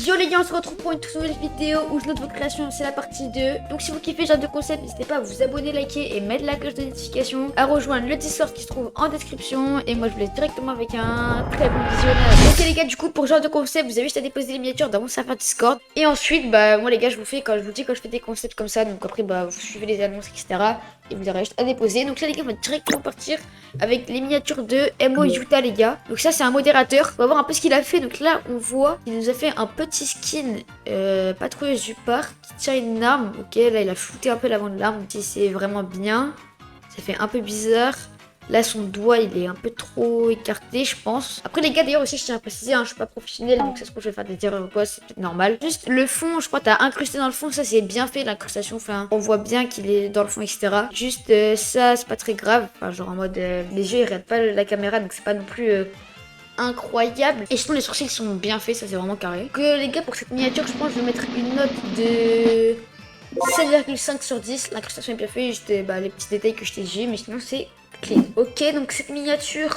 Yo les gars, on se retrouve pour une toute nouvelle vidéo où je note vos créations, c'est la partie 2. Donc si vous kiffez ce genre de concept, n'hésitez pas à vous abonner, liker et mettre la cloche de notification, à rejoindre le Discord qui se trouve en description. Et moi je vous laisse directement avec un très bon visionnage. Ok les gars, du coup pour ce genre de concept, vous avez juste à déposer les miniatures dans mon serveur Discord. Et ensuite, bah moi les gars, je vous dis quand je fais des concepts comme ça, donc après bah vous suivez les annonces, etc. Et vous aurez juste à déposer. Donc là les gars, on va directement partir avec les miniatures de Mo Yuta les gars. Donc ça c'est un modérateur. On va voir un peu ce qu'il a fait. Donc là on voit qu'il nous a fait un petit skin patrouilleuse du parc qui tient une arme. Ok, là il a flouté un peu l'avant de l'arme. Si c'est vraiment bien. Ça fait un peu bizarre. Là son doigt il est un peu trop écarté je pense. Après les gars d'ailleurs aussi je tiens à préciser, hein, je suis pas professionnel donc ça se trouve je vais faire des erreurs ou quoi, c'est peut-être normal. Juste le fond, je crois t'as incrusté dans le fond, ça c'est bien fait l'incrustation, enfin on voit bien qu'il est dans le fond etc. Juste ça c'est pas très grave, enfin genre en mode les yeux ils regardent pas la caméra donc c'est pas non plus incroyable. Et sinon les sourcils sont bien faits, ça c'est vraiment carré. Que les gars pour cette miniature je pense que je vais mettre une note de 7,5 sur 10. L'incrustation est bien faite, juste les petits détails que je t'ai dit, mais sinon c'est clean. Ok, donc cette miniature,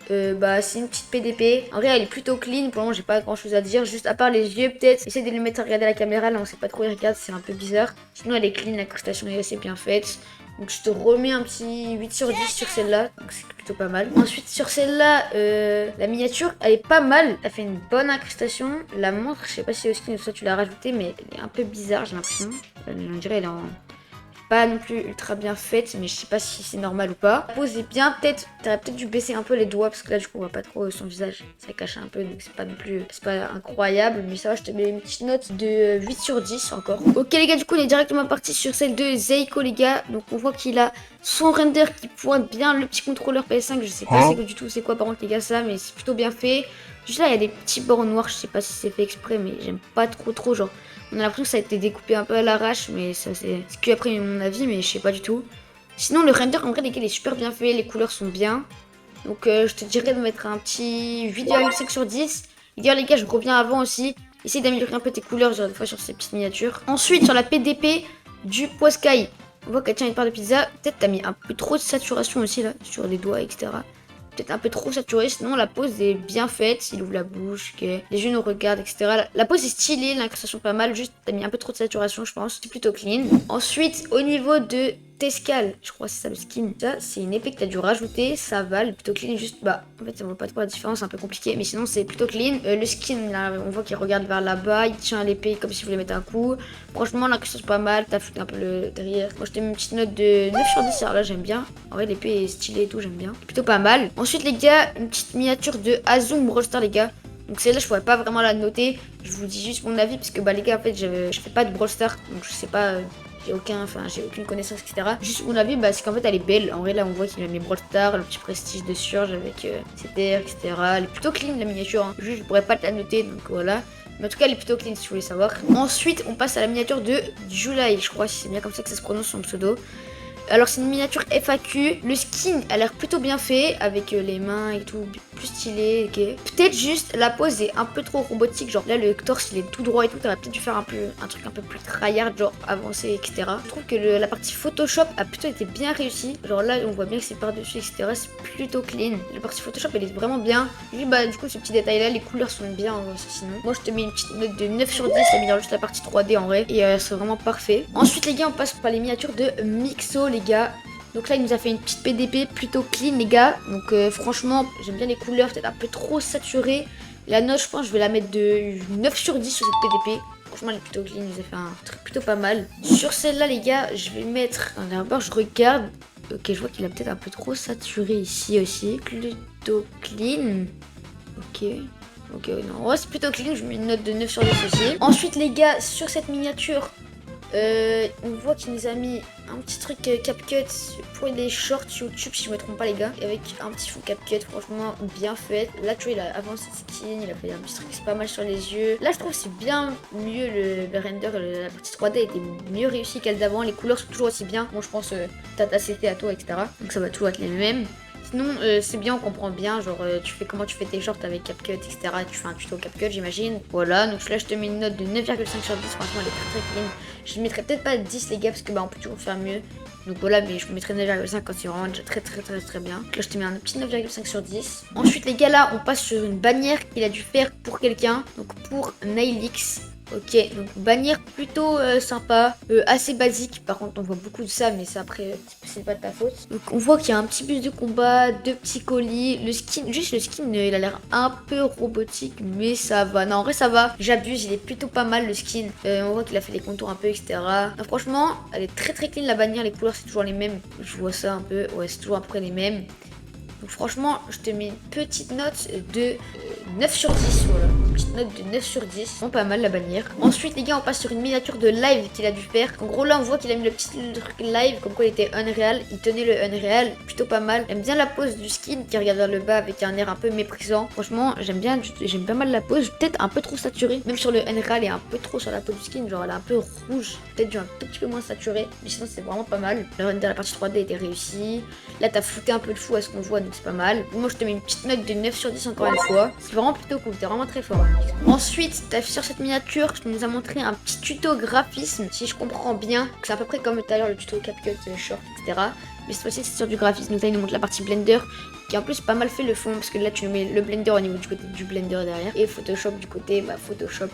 c'est une petite PDP. En vrai, elle est plutôt clean. Pour le moment, j'ai pas grand chose à dire. Juste à part les yeux, peut-être. Essayez de les mettre à regarder la caméra. Là, on sait pas trop, ils regardent, c'est un peu bizarre. Sinon, elle est clean. L'incrustation est assez bien faite. Donc, je te remets un petit 8 sur 10 sur celle-là. Donc, c'est plutôt pas mal. Ensuite, sur celle-là, la miniature, elle est pas mal. Elle fait une bonne incrustation. La montre, je sais pas si au skin ou ça tu l'as rajouté, mais elle est un peu bizarre, j'ai l'impression. On dirait elle est en pas non plus ultra bien faite, mais je sais pas si c'est normal ou pas. La pose est bien, t'aurais peut-être dû baisser un peu les doigts parce que là du coup on voit pas trop son visage, ça cache un peu donc c'est pas non plus, c'est pas incroyable, mais ça va, je te mets une petite note de 8 sur 10 encore. Ok les gars, du coup on est directement parti sur celle de Zeiko les gars, donc on voit qu'il a son render qui pointe bien, le petit contrôleur PS5, je sais pas du tout c'est quoi par contre les gars ça, mais c'est plutôt bien fait. Juste là il y a des petits bords noirs, je sais pas si c'est fait exprès mais j'aime pas trop genre. On a l'impression que ça a été découpé un peu à l'arrache, mais ça c'est que après mon avis, mais je sais pas du tout. Sinon le render en vrai les gars il est super bien fait, les couleurs sont bien. Donc je te dirais de mettre un petit 8,5 sur 10. Et d'ailleurs les gars je reviens avant aussi. Essaye d'améliorer un peu tes couleurs genre des fois sur ces petites miniatures. Ensuite sur la PDP du Poiscaille, on voit qu'elle tient une part de pizza. Peut-être t'as mis un peu trop de saturation aussi là, sur les doigts etc. Peut-être un peu trop saturé, sinon la pose est bien faite, il ouvre la bouche, les yeux nous regardent, etc. La pose est stylée, l'incrustation pas mal, juste t'as mis un peu trop de saturation je pense, c'est plutôt clean. Ensuite, au niveau de Tescal, je crois que c'est ça le skin, ça c'est une épée que t'as dû rajouter, ça va, elle est plutôt clean, juste en fait ça voit pas trop la différence, c'est un peu compliqué, mais sinon c'est plutôt clean. Le skin là, on voit qu'il regarde vers là-bas, il tient l'épée comme s'il voulait mettre un coup. Franchement l'incrustation pas mal, t'as foutu un peu le derrière. Moi je te mets une petite note de 9 sur 10, alors là j'aime bien. En vrai l'épée est stylée et tout, j'aime bien. Plutôt pas mal. Ensuite les gars, une petite miniature de Azum Brawl Stars les gars. Donc celle-là je pourrais pas vraiment la noter. Je vous dis juste mon avis parce que les gars en fait je fais pas de Brawl Stars. Donc je sais pas, j'ai aucune connaissance etc. Juste mon avis c'est qu'en fait elle est belle. En vrai là on voit qu'il a mis Brawl Stars, le petit prestige de surge avec CTR etc. Elle est plutôt clean la miniature, hein. Juste je pourrais pas te la noter donc voilà. Mais en tout cas elle est plutôt clean si vous voulez savoir. Ensuite on passe à la miniature de July, je crois si c'est bien comme ça que ça se prononce son pseudo. Alors c'est une miniature FAQ, le skin a l'air plutôt bien fait, avec les mains et tout, plus stylé, ok. Peut-être juste la pose est un peu trop robotique, genre là le torse il est tout droit et tout, t'aurais peut-être dû faire un truc un peu plus tryhard, genre avancé, etc. Je trouve que la partie Photoshop a plutôt été bien réussie, genre là on voit bien que c'est par-dessus, etc. C'est plutôt clean. La partie Photoshop elle est vraiment bien. Juste du coup ce petit détail là, les couleurs sont bien sinon. Moi je te mets une petite note de 9 sur 10, ça met juste la partie 3D en vrai, et c'est vraiment parfait. Ensuite les gars on passe par les miniatures de Mixo les gars. Donc là il nous a fait une petite PDP plutôt clean les gars. Donc franchement j'aime bien les couleurs, peut-être un peu trop saturées. La note je pense je vais la mettre de 9 sur 10 sur cette PDP. Franchement elle est plutôt clean, il nous a fait un truc plutôt pas mal. Sur celle-là les gars je vais mettre, d'abord je regarde. Ok je vois qu'il a peut-être un peu trop saturé ici aussi. Plutôt clean. Ok non, ouais, c'est plutôt clean, je mets une note de 9 sur 10 aussi. Ensuite les gars sur cette miniature on voit qu'il nous a mis un petit truc CapCut pour les shorts YouTube si je me trompe pas les gars, avec un petit fond CapCut franchement bien fait. Là tu vois il a avancé le skin, il a fait un petit truc c'est pas mal sur les yeux. Là je trouve que c'est bien mieux le render, la partie 3D était mieux réussie qu'elle d'avant, les couleurs sont toujours aussi bien. Bon je pense t'as ta CT à toi etc. Donc ça va toujours être les mêmes. Sinon c'est bien, on comprend bien, genre comment tu fais tes shorts avec CapCut etc. Tu fais un tuto CapCut j'imagine. Voilà, donc là je te mets une note de 9,5 sur 10, franchement elle est très clean. Je ne mettrai peut-être pas 10 les gars parce que on peut toujours faire mieux. Donc voilà, mais je vous mettrai 9,5 quand c'est vraiment déjà très bien. Donc là je te mets un petit 9,5 sur 10. Ensuite les gars, là on passe sur une bannière qu'il a dû faire pour quelqu'un. Donc pour Nailix. Ok, donc bannière plutôt sympa, assez basique. Par contre, on voit beaucoup de ça, mais ça après, c'est pas de ta faute. Donc on voit qu'il y a un petit bus de combat, deux petits colis, le skin, juste le skin, il a l'air un peu robotique, mais ça va. Non, en vrai, ça va. J'abuse, il est plutôt pas mal le skin. On voit qu'il a fait les contours un peu, etc. Donc, franchement, elle est très clean la bannière. Les couleurs, c'est toujours les mêmes. Je vois ça un peu. Ouais, c'est toujours à peu près les mêmes. Donc franchement, je te mets une petite note de 9 sur 10, voilà. Une petite note de 9 sur 10. Vraiment pas mal la bannière. Ensuite, les gars, on passe sur une miniature de live qu'il a dû faire. En gros, là, on voit qu'il a mis le petit truc live, comme quoi il était unreal. Il tenait le unreal, plutôt pas mal. J'aime bien la pose du skin qui regarde vers le bas avec un air un peu méprisant. Franchement, j'aime pas mal la pose. Peut-être un peu trop saturée. Même sur le unreal, il est un peu trop sur la peau du skin. Genre, elle est un peu rouge. Peut-être un tout petit peu moins saturée. Mais sinon, c'est vraiment pas mal. Le render de la partie 3D était réussi. Là, t'as flouté un peu le fou à ce qu'on voit. C'est pas mal. Moi je te mets une petite note de 9 sur 10 encore une fois. C'est vraiment plutôt cool, t'es vraiment très fort. Ensuite, sur cette miniature, tu nous as montré un petit tuto graphisme, si je comprends bien. C'est à peu près comme tout à l'heure le tuto CapCut, Short, etc. Mais cette fois-ci c'est sur du graphisme. Donc là il nous montre la partie Blender, qui en plus pas mal fait le fond, parce que là tu nous mets le Blender au niveau du côté du Blender derrière. Et Photoshop du côté, Photoshop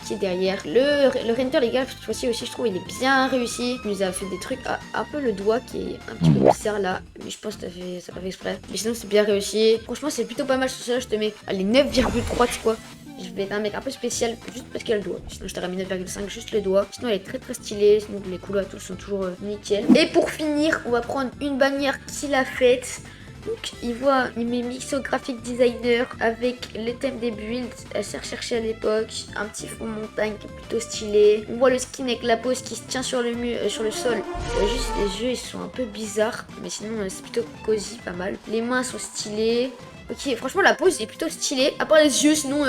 qui est derrière. Le render les gars, cette fois-ci aussi je trouve il est bien réussi. Il nous a fait des trucs un peu le doigt qui est un petit peu bizarre là, mais je pense que ça pas fait exprès. Mais sinon c'est bien réussi. Franchement c'est plutôt pas mal sur cela, je te mets allez 9,3 tu sais quoi. Je vais être un mec un peu spécial juste parce qu'il y a le doigt. Sinon je t'aurais mis 9,5 juste le doigt. Sinon elle est très stylée. Sinon les couleurs et tout sont toujours nickel. Et pour finir, on va prendre une bannière qu'il a faite. Donc il met Mixographic Designer avec les thèmes des builds, assez recherché à l'époque, un petit fond montagne qui est plutôt stylé. On voit le skin avec la pose qui se tient sur le mur, sur le sol. Juste les yeux ils sont un peu bizarres, mais sinon c'est plutôt cosy, pas mal. Les mains sont stylées. Ok, franchement la pose est plutôt stylée, à part les yeux, sinon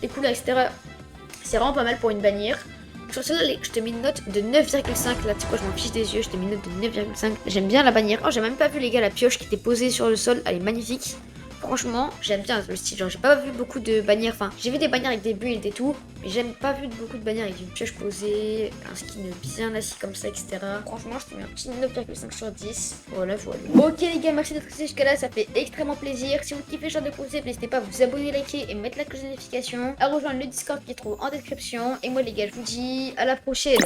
les couleurs etc. C'est vraiment pas mal pour une bannière. Sur celle-là, je te mets une note de 9,5. Là, tu sais quoi, je m'en fiche des yeux, je te mets une note de 9,5. J'aime bien la bannière. Oh, j'ai même pas vu, les gars, la pioche qui était posée sur le sol. Elle est magnifique. Franchement, j'aime bien le style. Genre, j'ai pas vu beaucoup de bannières. Enfin, j'ai vu des bannières avec des builds et tout. Mais j'aime pas vu beaucoup de bannières avec une pioche posée, un skin bien assis comme ça, etc. Franchement, je te mets un petit 9,5 sur 10. Voilà. Ok, les gars, merci d'être restés jusqu'à là. Ça fait extrêmement plaisir. Si vous kiffez ce genre de concept, n'hésitez pas à vous abonner, liker et mettre la cloche de notification. À rejoindre le Discord qui est trouvé en description. Et moi, les gars, je vous dis à la prochaine.